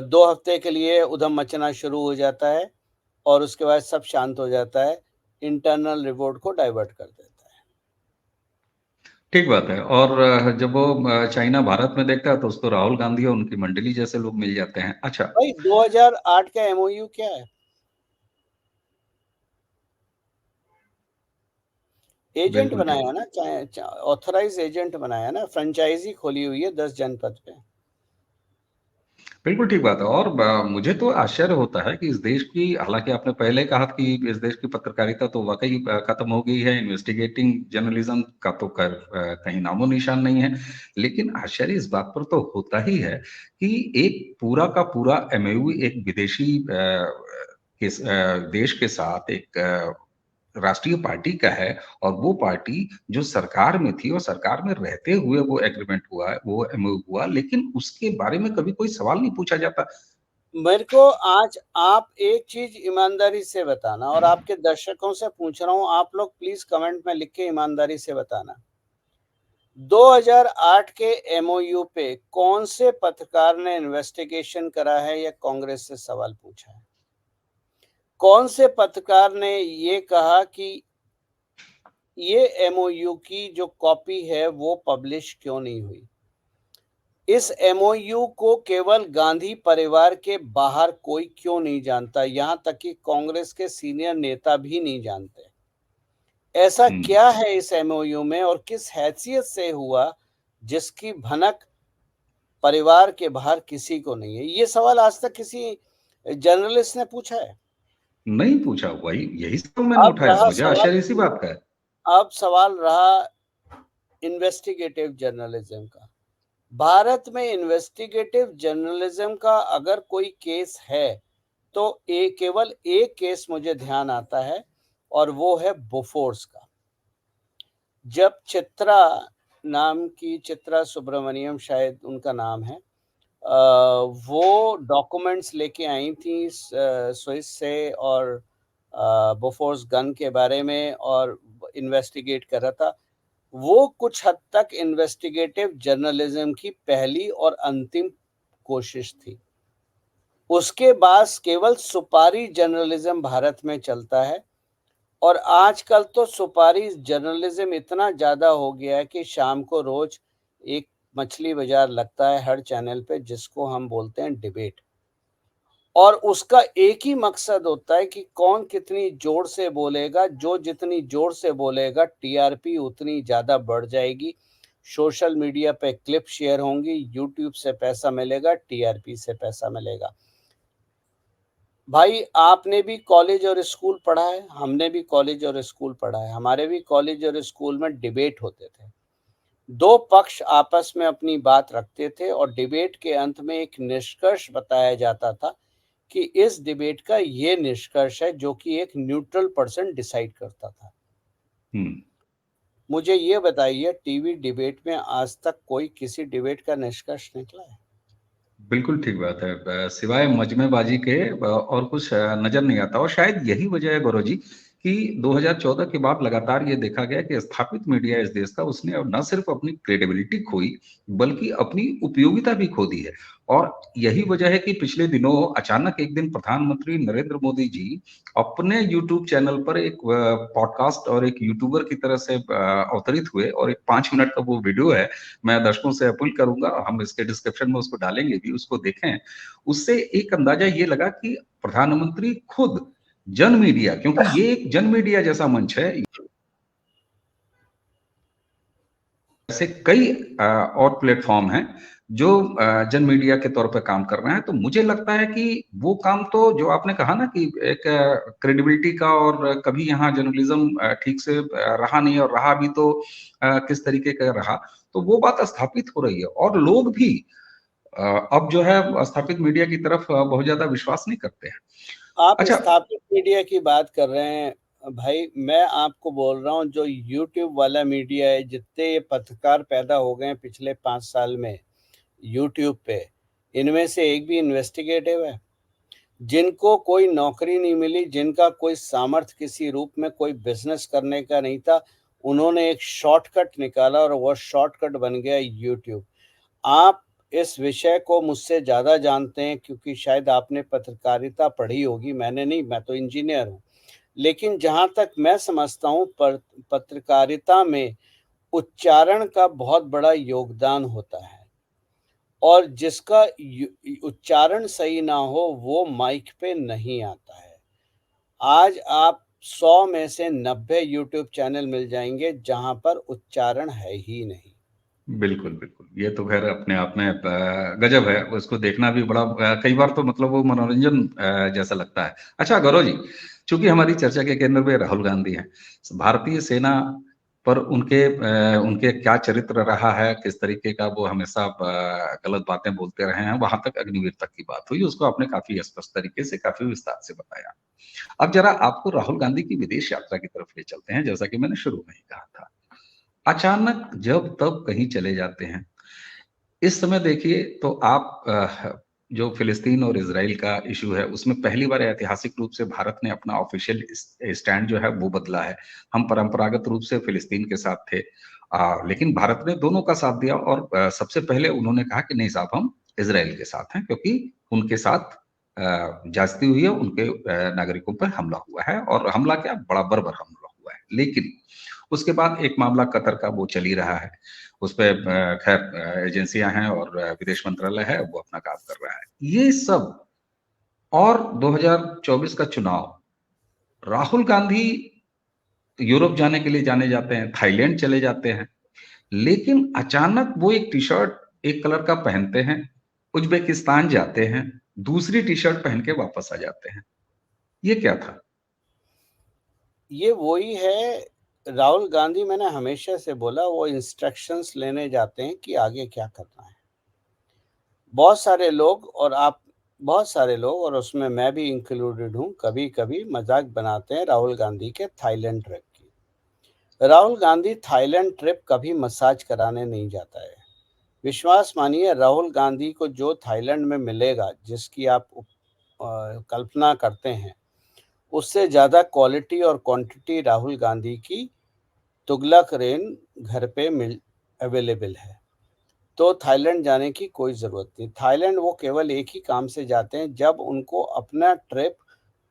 2 हफ्ते के लिए उधम मचना शुरू हो जाता है और उसके बाद सब शांत हो जाता है, इंटरनल रिवोल्ट को डाइवर्ट कर देता है। ठीक बात है। और जब वो चाइना भारत में देखता है तो उसको राहुल गांधी और उनकी मंडली जैसे लोग मिल जाते हैं। अच्छा। भाई 2008 का एमओयू क्या है? एजेंट बिल्कुल ठीक। बनाया ना, ऑथराइज एजेंट बनाया ना, फ्रेंचाइजी खोली हुई है 10 जनपद पे। बिल्कुल ठीक बात है। और मुझे तो आश्चर्य होता है कि इस देश की, हालांकि आपने पहले कहा कि इस देश की पत्रकारिता तो वाकई खत्म हो गई है, इन्वेस्टिगेटिंग जर्नलिज्म का तो कहीं नामो निशान नहीं है। लेकिन आश्चर्य इस बात पर तो होता ही है कि एक पूरा का पूरा एमओयू एक विदेशी देश के साथ एक राष्ट्रीय पार्टी का है, और वो पार्टी जो सरकार में थी और सरकार में रहते हुए वो एग्रीमेंट हुआ है, वो एमओयू हुआ, लेकिन उसके बारे में कभी कोई सवाल नहीं पूछा जाता। मेरे को आज आप एक चीज ईमानदारी से बताना, और आपके दर्शकों से पूछ रहा हूँ, आप लोग प्लीज कमेंट में लिख के ईमानदारी से बताना, 2008 के एमओयू पे कौन से पत्रकार ने इन्वेस्टिगेशन करा है या कांग्रेस से सवाल पूछा है? कौन से पत्रकार ने ये कहा कि ये एमओयू की जो कॉपी है वो पब्लिश क्यों नहीं हुई? इस एमओयू को केवल गांधी परिवार के बाहर कोई क्यों नहीं जानता, यहां तक कि कांग्रेस के सीनियर नेता भी नहीं जानते। ऐसा हम्म। क्या है इस एमओयू में और किस हैसियत से हुआ जिसकी भनक परिवार के बाहर किसी को नहीं है? ये सवाल आज तक किसी जर्नलिस्ट ने पूछा है? नहीं पूछा, वही यही सवाल मैंने अब उठाया, रहा मुझे सवाल आश्चर्य इसी बात का है। अब सवाल रहा इन्वेस्टिगेटिव जर्नलिज्म का। भारत में इन्वेस्टिगेटिव जर्नलिज्म का अगर कोई केस है, तो केवल एक केस मुझे ध्यान आता है, और वो है बोफोर्स का। जब चित्रा नाम की, चित्रा सुब्रमण्यम शायद उनका नाम है, वो डॉक्यूमेंट्स लेके आई थी स्विस से, और बोफोर्स गन के बारे में, और इन्वेस्टिगेट कर रहा था। वो कुछ हद तक इन्वेस्टिगेटिव जर्नलिज्म की पहली और अंतिम कोशिश थी। उसके बाद केवल सुपारी जर्नलिज्म भारत में चलता है, और आजकल तो सुपारी जर्नलिज्म इतना ज़्यादा हो गया है कि शाम को रोज एक मछली बाजार लगता है हर चैनल पे, जिसको हम बोलते हैं डिबेट। और उसका एक ही मकसद होता है कि कौन कितनी जोर से बोलेगा, जो जितनी जोर से बोलेगा टीआरपी उतनी ज़्यादा बढ़ जाएगी, सोशल मीडिया पे क्लिप शेयर होंगी, यूट्यूब से पैसा मिलेगा, टीआरपी से पैसा मिलेगा। भाई आपने भी कॉलेज और स्कूल पढ़ा है, हमने भी कॉलेज और स्कूल पढ़ा है, हमारे भी कॉलेज और स्कूल में डिबेट होते थे। दो पक्ष आपस में अपनी बात रखते थे और डिबेट के अंत में एक निष्कर्ष बताया जाता था कि इस डिबेट का ये निष्कर्ष है, जो कि एक न्यूट्रल पर्सन डिसाइड करता था। हम्म। मुझे ये बताइए, टीवी डिबेट में आज तक कोई किसी डिबेट का निष्कर्ष निकला है? बिल्कुल ठीक बात है। सिवाय मजमेबाजी के और कुछ नजर नहीं आता। और शायद यही वजह है गौरव जी कि 2014 के बाद लगातार ये देखा गया कि स्थापित मीडिया इस देश का उसने अब न सिर्फ अपनी क्रेडिबिलिटी खोई बल्कि अपनी उपयोगिता भी खो दी है। और यही वजह है कि पिछले दिनों अचानक एक दिन प्रधानमंत्री नरेंद्र मोदी जी अपने यूट्यूब चैनल पर एक पॉडकास्ट और एक यूट्यूबर की तरह से अवतरित हुए और एक 5 मिनट का वो वीडियो है। मैं दर्शकों से अपील करूंगा, हम इसके डिस्क्रिप्शन में उसको डालेंगे भी, उसको देखें। उससे एक अंदाजा ये लगा कि प्रधानमंत्री खुद जन मीडिया, क्योंकि ये एक जन मीडिया जैसा मंच है, ऐसे कई और प्लेटफॉर्म हैं जो जन मीडिया के तौर पे काम कर रहे हैं। तो मुझे लगता है कि वो काम तो जो आपने कहा ना कि एक क्रेडिबिलिटी का, और कभी यहाँ जर्नलिज्म ठीक से रहा नहीं, और रहा भी तो किस तरीके का रहा, तो वो बात स्थापित हो रही है और लोग भी अब जो है स्थापित मीडिया की तरफ बहुत ज्यादा विश्वास नहीं करते हैं। आप अच्छा। स्थापित मीडिया की बात कर रहे हैं भाई, मैं आपको बोल रहा हूँ जो यूट्यूब वाला मीडिया है, जितने ये पत्रकार पैदा हो गए हैं पिछले 5 साल में यूट्यूब पे, इनमें से एक भी इन्वेस्टिगेटिव है? जिनको कोई नौकरी नहीं मिली, जिनका कोई सामर्थ्य किसी रूप में कोई बिज़नेस करने का नहीं था, उन्होंने एक शॉर्टकट निकाला और वो शॉर्टकट बन गया यूट्यूब। आप इस विषय को मुझसे ज़्यादा जानते हैं क्योंकि शायद आपने पत्रकारिता पढ़ी होगी, मैंने नहीं, मैं तो इंजीनियर हूँ। लेकिन जहाँ तक मैं समझता हूँ पत्रकारिता में उच्चारण का बहुत बड़ा योगदान होता है और जिसका उच्चारण सही ना हो वो माइक पे नहीं आता है। आज आप 100 में से 90 यूट्यूब चैनल मिल जाएँगे जहाँ पर उच्चारण है ही नहीं। बिल्कुल, बिल्कुल। ये तो ख़ैर अपने आप में गज़ब है, उसको देखना भी बड़ा कई बार तो मतलब वो मनोरंजन जैसा लगता है। अच्छा गौरव जी, चूँकि हमारी चर्चा के केंद्र में राहुल गांधी हैं, भारतीय सेना पर उनके क्या चरित्र रहा है, किस तरीके का वो हमेशा गलत बातें बोलते रहे हैं, वहाँ तक अग्निवीर तक की बात हुई, उसको आपने काफ़ी स्पष्ट तरीके से, काफ़ी विस्तार से बताया। अब ज़रा आपको राहुल गांधी की विदेश यात्रा की तरफ ले चलते हैं, जैसा कि मैंने शुरू में ही कहा था। अचानक जब तब कहीं चले जाते हैं। इस समय देखिए तो आप जो फ़िलिस्तीन और इज़राइल का इश्यू है, उसमें पहली बार ऐतिहासिक रूप से भारत ने अपना ऑफ़िशियल स्टैंड जो है वो बदला है। हम परंपरागत रूप से फ़िलिस्तीन के साथ थे, लेकिन भारत ने दोनों का साथ दिया और सबसे पहले उन्होंने कहा कि नहीं साहब, हम इज़राइल के साथ हैं, क्योंकि उनके साथ ज्यादती हुई है, उनके नागरिकों पर हमला हुआ है, और हमला क्या, बड़ा बर्बर हमला हुआ है। लेकिन उसके बाद एक मामला कतर का वो चल ही रहा है। उसपे खैर एजेंसियाँ हैं और विदेश मंत्रालय है, वो अपना काम कर रहा है। ये सब और 2024 का चुनाव, राहुल गांधी यूरोप जाने के लिए जाने जाते हैं, थाईलैंड चले जाते हैं, लेकिन अचानक वो एक टी-शर्ट एक कलर का पहनते हैं, उज़्बेकिस्तान जाते हैं, दूसरी टी-शर्ट पहन के वापस आ जाते हैं। ये क्या था? ये वही है, राहुल गांधी, मैंने हमेशा से बोला वो इंस्ट्रक्शंस लेने जाते हैं कि आगे क्या करना है। बहुत सारे लोग और आप बहुत सारे लोग और उसमें मैं भी इंक्लूडेड हूँ, कभी-कभी मज़ाक बनाते हैं राहुल गांधी के थाईलैंड ट्रिप की। राहुल गांधी थाईलैंड ट्रिप कभी मसाज कराने नहीं जाता है। विश्वास मानिए, राहुल गांधी को जो थाईलैंड में मिलेगा, जिसकी आप कल्पना करते हैं, उससे ज़्यादा क्वालिटी और क्वांटिटी राहुल गांधी की तुगलक-रेन घर पे मिल अवेलेबल है। तो थाईलैंड जाने की कोई ज़रूरत नहीं। थाईलैंड वो केवल एक ही काम से जाते हैं जब उनको अपना ट्रिप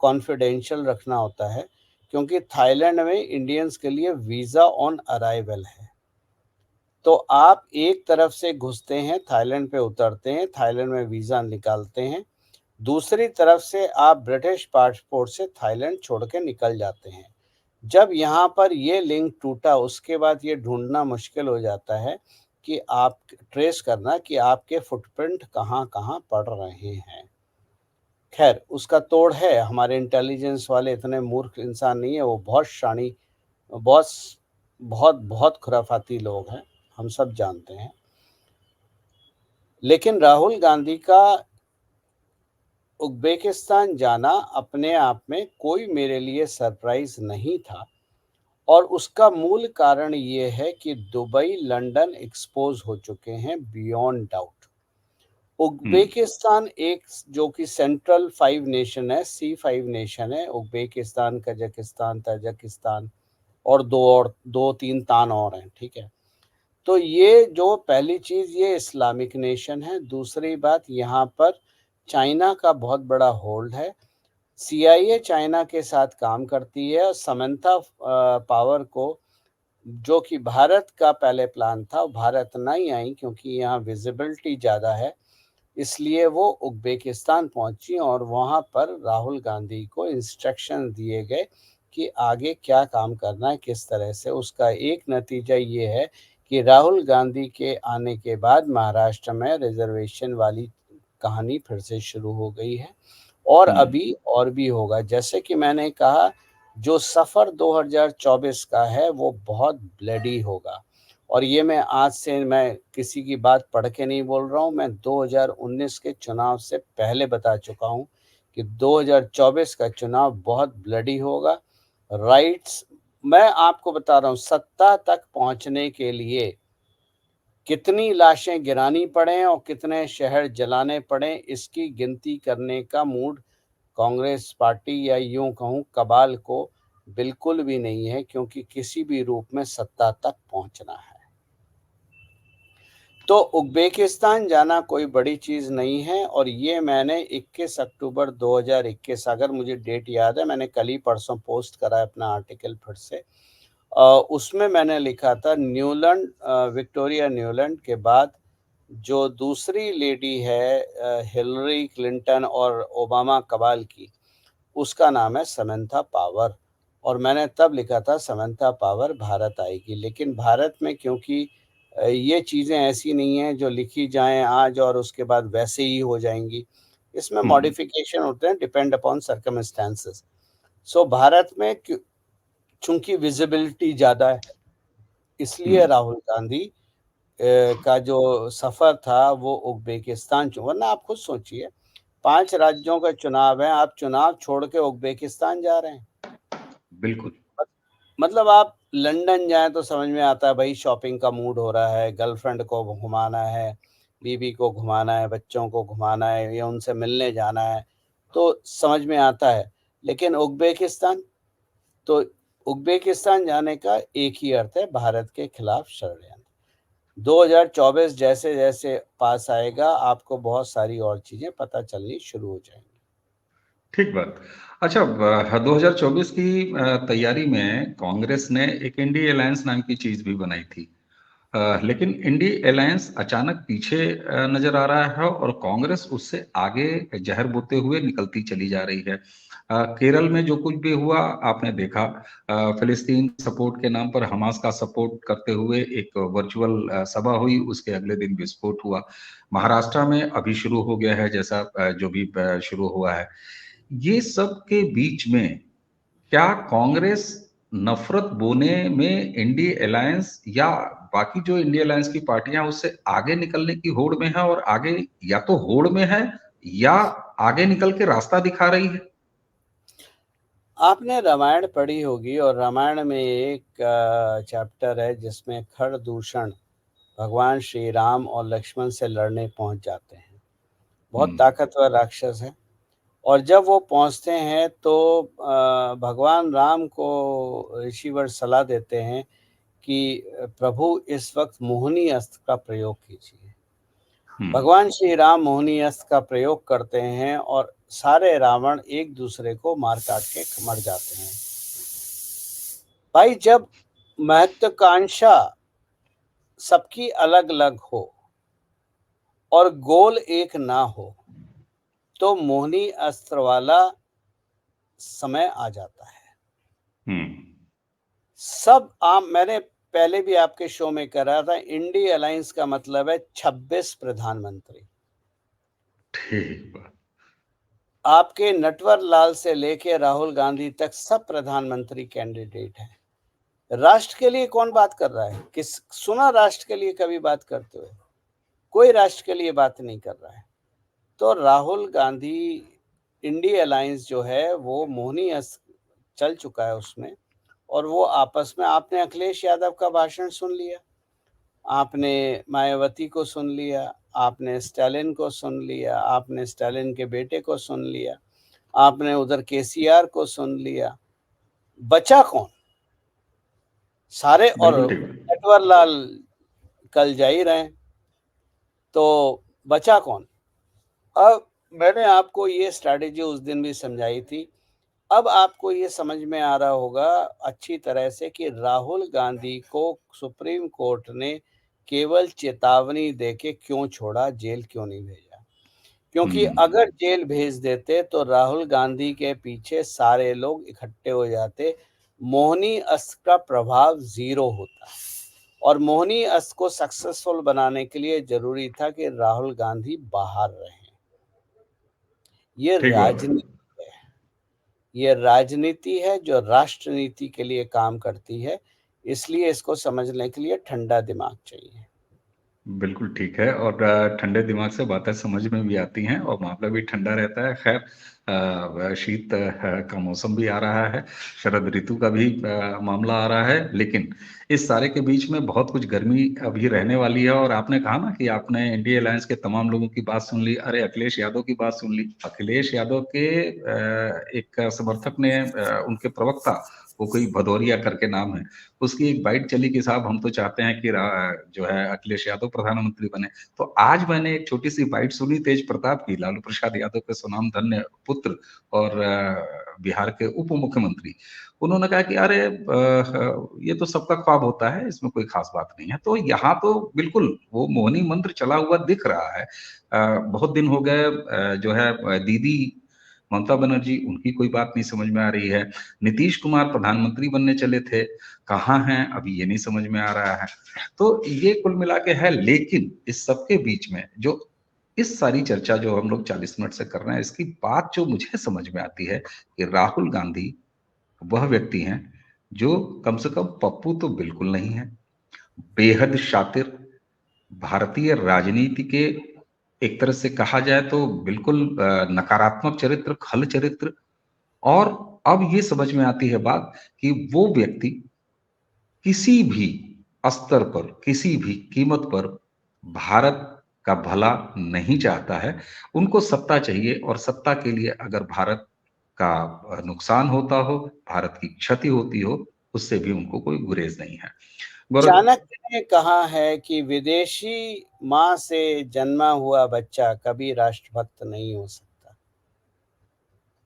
कॉन्फिडेंशियल रखना होता है, क्योंकि थाईलैंड में इंडियंस के लिए वीज़ा ऑन अराइवल है। तो आप एक तरफ से घुसते हैं, थाईलैंड पे उतरते हैं, थाईलैंड में वीज़ा निकालते हैं, दूसरी तरफ से आप ब्रिटिश पासपोर्ट से थाईलैंड छोड़ के निकल जाते हैं। जब यहाँ पर ये लिंक टूटा, उसके बाद ये ढूँढना मुश्किल हो जाता है कि आप ट्रेस करना कि आपके फुटप्रिंट कहाँ-कहाँ पड़ रहे हैं। ख़ैर, उसका तोड़ है, हमारे इंटेलिजेंस वाले इतने मूर्ख इंसान नहीं है, वो बहुत शाणी, बहुत स बहुत बहुत खुराफाती लोग हैं, हम सब जानते हैं। लेकिन राहुल गांधी का उज़्बेकिस्तान जाना अपने आप में कोई मेरे लिए सरप्राइज़ नहीं था। और उसका मूल कारण ये है कि दुबई, लंदन एक्सपोज़ हो चुके हैं बियॉन्ड डाउट। उज़्बेकिस्तान एक जो कि सेंट्रल 5 नेशन है, C5 नेशन है, उज़्बेकिस्तान, कज़ाकिस्तान, ताजिकिस्तान और 2-3 तान और हैं, ठीक है? तो ये जो पहली चीज़ ये इस्लामिक नेशन है, दूसरी बात यहाँ पर चाइना का बहुत बड़ा होल्ड है। CIA चाइना के साथ काम करती है और समंता पावर को जो कि भारत का पहले प्लान था, भारत नहीं आई क्योंकि यहाँ विज़िबिलिटी ज़्यादा है, इसलिए वो उज़्बेकिस्तान पहुँची और वहाँ पर राहुल गांधी को इंस्ट्रक्शन दिए गए कि आगे क्या काम करना है, किस तरह से। उसका एक नतीजा ये है कि राहुल गांधी के आने के बाद महाराष्ट्र में रिज़र्वेशन वाली कहानी फिर से शुरू हो गई है और हम्म। अभी और भी होगा। जैसे कि मैंने कहा, जो सफ़र 2024 का है वो बहुत ब्लडी होगा और ये मैं आज से मैं किसी की बात पढ़ के नहीं बोल रहा हूँ, मैं 2019 के चुनाव से पहले बता चुका हूँ कि 2024 का चुनाव बहुत ब्लडी होगा। राइट्स मैं आपको बता रहा हूँ, सत्ता तक पहुँचने के लिए कितनी लाशें गिरानी पड़ें और कितने शहर जलाने पड़ें, इसकी गिनती करने का मूड कांग्रेस पार्टी या यूं कहूं कबाल को बिल्कुल भी नहीं है, क्योंकि किसी भी रूप में सत्ता तक पहुंचना है। तो उज़्बेकिस्तान जाना कोई बड़ी चीज़ नहीं है और ये मैंने 21 अक्टूबर 2021, अगर मुझे डेट याद है, मैंने कल ही परसों पोस्ट करा है अपना आर्टिकल फिर से। उसमें मैंने लिखा था न्यूलैंड, विक्टोरिया न्यूलैंड के बाद जो दूसरी लेडी है हिलरी क्लिंटन और ओबामा कबाल की, उसका नाम है समंथा पावर। और मैंने तब लिखा था समंथा पावर भारत आएगी, लेकिन भारत में क्योंकि ये चीज़ें ऐसी नहीं हैं जो लिखी जाएं आज और उसके बाद वैसे ही हो जाएंगी, इसमें हम्म। मॉडिफिकेशन होते हैं, डिपेंड अपॉन सर्कमस्टेंसेस। सो भारत में चूंकि विजिबिलिटी ज़्यादा है, इसलिए हम्म। राहुल गांधी का जो सफ़र था वो उज़्बेकिस्तान वरना आप खुद सोचिए, 5 राज्यों का चुनाव है, आप चुनाव छोड़ के उज़्बेकिस्तान जा रहे हैं। बिल्कुल। मतलब आप लंदन जाएँ तो समझ में आता है भई शॉपिंग का मूड हो रहा है, गर्लफ्रेंड को घुमाना है, बीवी को घुमाना है, बच्चों को घुमाना है या उनसे मिलने जाना है, तो समझ में आता है। लेकिन उज़्बेकिस्तान, तो उज़्बेकिस्तान जाने का एक ही अर्थ है, भारत के खिलाफ षड्यंत्र। 2024 जैसे-जैसे पास आएगा, आपको बहुत सारी और चीज़ें पता चलनी शुरू हो जाएँगी। ठीक बात। अच्छा, 2024 की तैयारी में कांग्रेस ने एक इंडी अलायंस नाम की चीज भी बनाई थी। लेकिन इंडी अलायंस अचानक पीछे नजर आ रहा है और कांग्रेस उससे आगे जहर बोते हुए निकलती चली जा रही है। केरल में जो कुछ भी हुआ आपने देखा। फिलिस्तीन सपोर्ट के नाम पर हमास का सपोर्ट करते हुए एक वर्चुअल सभा हुई, उसके अगले दिन विस्फोट हुआ। महाराष्ट्र में अभी शुरू हो गया है, जैसा जो भी शुरू हुआ है। ये सब के बीच में क्या कांग्रेस नफरत बोने में इंडी अलायंस या बाकी जो इंडी अलायंस की पार्टियां हैं, उससे आगे निकलने की होड़ में है, और आगे या तो होड़ में है या आगे निकल के रास्ता दिखा रही है? आपने रामायण पढ़ी होगी और रामायण में एक चैप्टर है जिसमें खरदूषण भगवान श्री राम और लक्ष्मण से लड़ने पहुंच जाते हैं। बहुत हम्म। ताकतवर राक्षस है और जब वो पहुंचते हैं तो भगवान राम को ऋषिवर सलाह देते हैं कि प्रभु इस वक्त मोहिनी अस्त्र का प्रयोग कीजिए। हम्म। भगवान श्री राम मोहिनी अस्त्र का प्रयोग करते हैं और सारे रावण एक दूसरे को मार काट के मर जाते हैं। भाई, जब महत्वाकांक्षा सबकी अलग अलग हो और गोल एक ना हो, तो मोहिनी अस्त्र वाला समय आ जाता है। हम्म। सब आम मैंने पहले भी आपके शो में करा था, इंडी अलायंस का मतलब है 26 प्रधानमंत्री। ठीक बात। आपके नटवर लाल से लेके राहुल गांधी तक सब प्रधानमंत्री कैंडिडेट हैं। राष्ट्र के लिए कौन बात कर रहा है? किस सुना राष्ट्र के लिए कभी बात करते हुए? कोई राष्ट्र के लिए बात नहीं कर रहा है। तो राहुल गांधी, इंडी अलायंस जो है वो मोहिनी अस्त्र चल चुका है उसमें, और वो आपस में, आपने अखिलेश यादव का भाषण सुन लिया, आपने मायावती को सुन लिया, आपने स्टालिन को सुन लिया, आपने स्टालिन के बेटे को सुन लिया, आपने उधर केसीआर को सुन लिया, बचा कौन? सारे और बिल्कुल ठीक। नटवरलाल कल जा ही रहे हैं, तो बचा कौन? अब मैंने आपको ये स्ट्रैटेजी उस दिन भी समझाई थी। अब आपको ये समझ में आ रहा होगा अच्छी तरह से कि राहुल गांधी को सुप्रीम कोर्ट ने केवल चेतावनी देके क्यों छोड़ा, जेल क्यों नहीं भेजा? क्योंकि अगर जेल भेज देते तो राहुल गांधी के पीछे सारे लोग इकट्ठे हो जाते, मोहनी अस्त्र का प्रभाव 0 होता। और मोहनी अस्त्र को सक्सेसफुल बनाने के लिए जरूरी था कि राहुल गांधी बाहर रहें। ये ठीक बात है। राजनीति है, ये राजनीति है जो राष्ट्र नीति के लिए काम करती है, इसलिए इसको समझने के लिए ठंडा दिमाग चाहिए। बिल्कुल ठीक है। और ठंडे दिमाग से बातें समझ में भी आती हैं और मामला भी ठंडा रहता है। खैर, शीत का मौसम भी आ रहा है, शरद ऋतु का भी मामला आ रहा है, लेकिन इस सारे के बीच में बहुत कुछ गर्मी अभी रहने वाली है। और आपने कहा ना कि आपने इंडिया अलायंस के तमाम लोगों की बात सुन ली। अरे, अखिलेश यादव की बात सुन ली। अखिलेश यादव के एक समर्थक ने, उनके प्रवक्ता, वो कोई भदौरिया करके नाम है, उसकी एक बाइट चली कि साहब हम तो चाहते हैं कि जो है अखिलेश यादव प्रधानमंत्री बने। तो आज मैंने एक छोटी सी बाइट सुनी तेज प्रताप की, लालू प्रसाद यादव के सुनाम धन्य पुत्र और बिहार के उप मुख्यमंत्री। उन्होंने कहा कि अरे, ये तो सबका ख्वाब होता है, इसमें कोई खास बात नहीं है। तो यहाँ तो बिल्कुल वो मोहनी मंत्र चला हुआ दिख रहा है। बहुत दिन हो गए, जो है दीदी ममता बनर्जी, उनकी कोई बात नहीं समझ में आ रही है। नीतीश कुमार प्रधानमंत्री बनने चले थे, कहाँ हैं अभी ये नहीं समझ में आ रहा है। तो ये कुल मिला के है। लेकिन इस सबके बीच में जो इस सारी चर्चा जो हम लोग 40 मिनट से कर रहे हैं, इसकी बात जो मुझे समझ में आती है कि राहुल गांधी वह व्यक्ति हैं जो कम से कम पप्पू तो बिल्कुल नहीं है, बेहद शातिर, भारतीय राजनीति के एक तरह से कहा जाए तो बिल्कुल नकारात्मक चरित्र, खल चरित्र। और अब ये समझ में आती है बात कि वो व्यक्ति किसी भी स्तर पर, किसी भी कीमत पर भारत का भला नहीं चाहता है। उनको सत्ता चाहिए, और सत्ता के लिए अगर भारत का नुकसान होता हो, भारत की क्षति होती हो, उससे भी उनको कोई गुरेज नहीं है। गौरव, चाणक्य ने कहा है कि विदेशी माँ से जन्मा हुआ बच्चा कभी राष्ट्रभक्त नहीं हो सकता।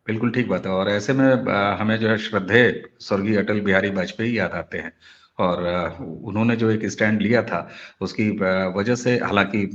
बिल्कुल ठीक बात है। और ऐसे में हमें जो है श्रद्धेय स्वर्गीय अटल बिहारी वाजपेयी याद आते हैं। और उन्होंने जो एक स्टैंड लिया था, उसकी वजह से, हालांकि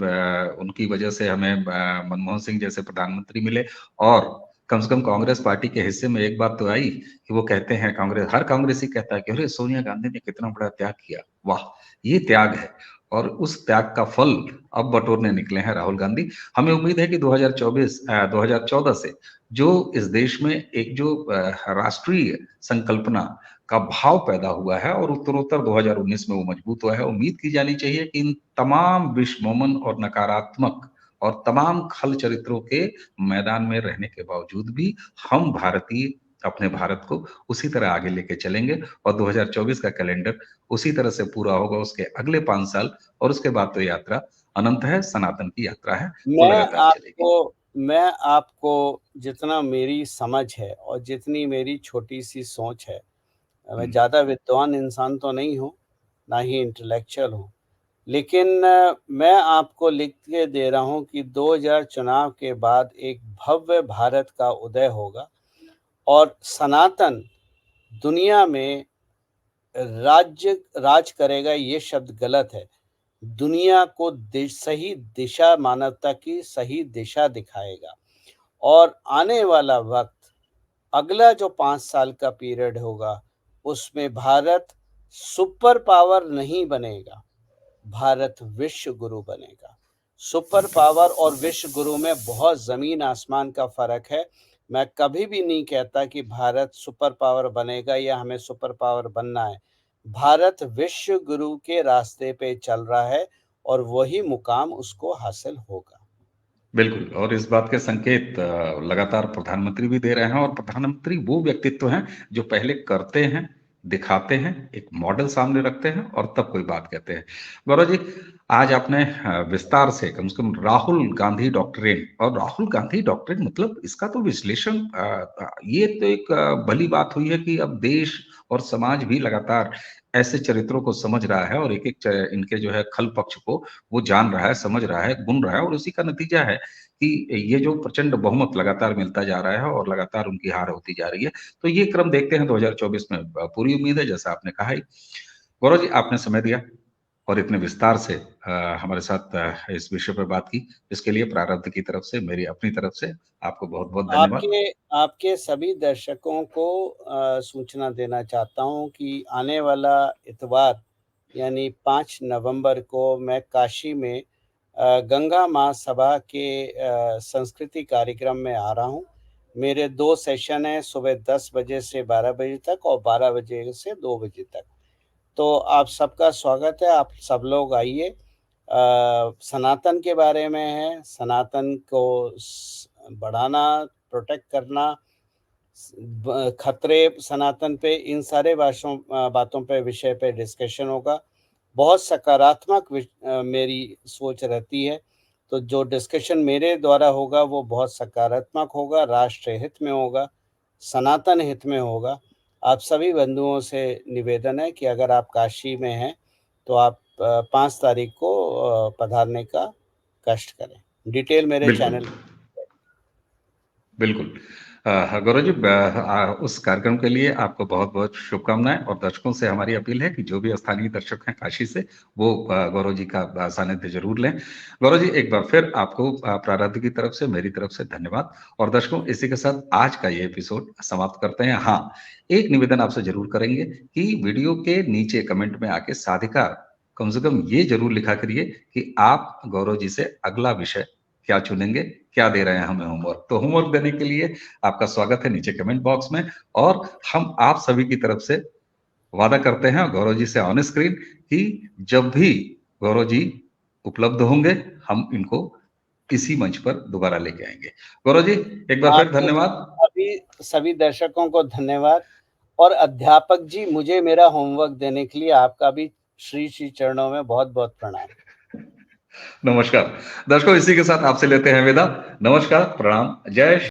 उनकी वजह से हमें मनमोहन सिंह जैसे प्रधानमंत्री मिले। और कम से कम कांग्रेस पार्टी के हिस्से में एक बात तो आई कि वो कहते हैं, कांग्रेस, हर कांग्रेसी कहता है कि अरे सोनिया गांधी ने कितना बड़ा त्याग किया। वाह, ये त्याग है। और उस त्याग का फल अब बटोरने निकले हैं राहुल गांधी। हमें उम्मीद है कि 2014 से जो इस देश में एक जो राष्ट्रीय संकल्पना का भाव पैदा हुआ है और उत्तरोत्तर 2019 में वो मजबूत हुआ है, उम्मीद की जानी चाहिए कि इन तमाम विषमोमन और नकारात्मक और तमाम खल चरित्रों के मैदान में रहने के बावजूद भी हम भारतीय अपने भारत को उसी तरह आगे लेके चलेंगे। और 2024 का कैलेंडर उसी तरह से पूरा होगा, उसके अगले 5 साल। और उसके बाद तो यात्रा अनंत है, सनातन की यात्रा है, वो मैं लगातार चलेगी। आपको मैं आपको जितना मेरी समझ है और जितनी मेरी छोटी-सी सोच है, मैं हम्म, ज़्यादा विद्वान इंसान तो नहीं हूँ, ना ही इंटेलेक्चुअल हूँ। लेकिन मैं आपको लिख के दे रहा हूँ कि 2000 चुनाव के बाद एक भव्य भारत का उदय होगा और सनातन दुनिया में राज करेगा। ये शब्द गलत है। दुनिया को सही दिशा, मानवता की सही दिशा दिखाएगा। और आने वाला वक्त, अगला जो 5 साल का पीरियड होगा, उसमें भारत सुपर पावर नहीं बनेगा, भारत विश्व गुरु बनेगा। सुपर पावर और विश्व गुरु में बहुत ज़मीन आसमान का फ़र्क है। मैं कभी भी नहीं कहता कि भारत सुपर पावर बनेगा या हमें सुपर पावर बनना है। भारत विश्व गुरु के रास्ते पे चल रहा है और वही मुकाम उसको हासिल होगा। बिल्कुल। और इस बात के संकेत लगातार प्रधानमंत्री भी दे रहे हैं। और प्रधानमंत्री वो व्यक्तित्व हैं जो पहले करते हैं, दिखाते हैं, एक मॉडल सामने रखते हैं और तब कोई बात कहते हैं। गौरव जी, आज आपने विस्तार से कम राहुल गांधी डॉक्ट्रिन, और राहुल गांधी डॉक्ट्रिन मतलब इसका तो विश्लेषण, ये तो एक भली बात हुई है कि अब देश और समाज भी लगातार ऐसे चरित्रों को समझ रहा है और एक-एक इनके जो है खल पक्ष को वो जान रहा है, समझ रहा है, गुण रहा है, और उसी का नतीजा है कि ये जो प्रचंड बहुमत लगातार मिलता जा रहा है और लगातार उनकी हार होती जा रही है। तो ये क्रम देखते हैं 2024 में, पूरी उम्मीद है जैसा आपने कहा ही। गौरव जी, आपने समय दिया और इतने विस्तार से हमारे साथ इस विषय पर बात की, इसके लिए प्रारब्ध की तरफ से, मेरी अपनी तरफ से आपको बहुत-बहुत धन्यवाद। आपके आपके सभी दर्शकों को सूचना देना चाहता हूँ कि आने वाला इतवार यानी 5 नवंबर को मैं काशी में गंगा महासभा के संस्कृति कार्यक्रम में आ रहा हूँ। मेरे 2 सेशन हैं, सुबह 10 बजे से 12 बजे तक और 12 बजे से 2 बजे तक। तो आप सबका स्वागत है, आप सब लोग आइए। सनातन के बारे में है, सनातन को बढ़ाना, प्रोटेक्ट करना, खतरे सनातन पे, इन सारे बातों पे, विषय पे डिस्कशन होगा। बहुत सकारात्मक मेरी सोच रहती है, तो जो डिस्कशन मेरे द्वारा होगा वो बहुत सकारात्मक होगा, राष्ट्र हित में होगा, सनातन हित में होगा। आप सभी बंधुओं से निवेदन है कि अगर आप काशी में हैं तो आप 5 तारीख को पधारने का कष्ट करें। डिटेल मेरे बिल्कुल, चैनल। बिल्कुल। गौरव जी, उस कार्यक्रम के लिए आपको बहुत-बहुत शुभकामनाएँ, और दर्शकों से हमारी अपील है कि जो भी स्थानीय दर्शक हैं काशी से, वो गौरव जी का सानिध्य ज़रूर लें। गौरव जी, एक बार फिर आपको प्रारब्ध की तरफ से, मेरी तरफ से धन्यवाद, और दर्शकों, इसी के साथ आज का ये एपिसोड समाप्त करते हैं। हाँ, एक निवेदन आपसे ज़रूर करेंगे कि वीडियो के नीचे कमेंट में आके साधिका कम से कम ये ज़रूर लिखा करिए कि आप गौरव जी से अगला विषय क्या चुनेंगे, क्या दे रहे हैं हमें होमवर्क। तो होमवर्क देने के लिए आपका स्वागत है नीचे कमेंट बॉक्स में, और हम आप सभी की तरफ से वादा करते हैं गौरव जी से ऑन स्क्रीन कि जब भी गौरव जी उपलब्ध होंगे, हम इनको इसी मंच पर दोबारा लेके आएंगे। गौरव जी, एक बार फिर आपके धन्यवाद। सभी दर्शकों को धन्यवाद। और अध्यापक जी, मुझे मेरा होमवर्क देने के लिए आपका भी श्री श्री चरणों में बहुत-बहुत प्रणाम। नमस्कार दर्शकों, इसी के साथ आपसे लेते हैं विदा। नमस्कार, प्रणाम, जय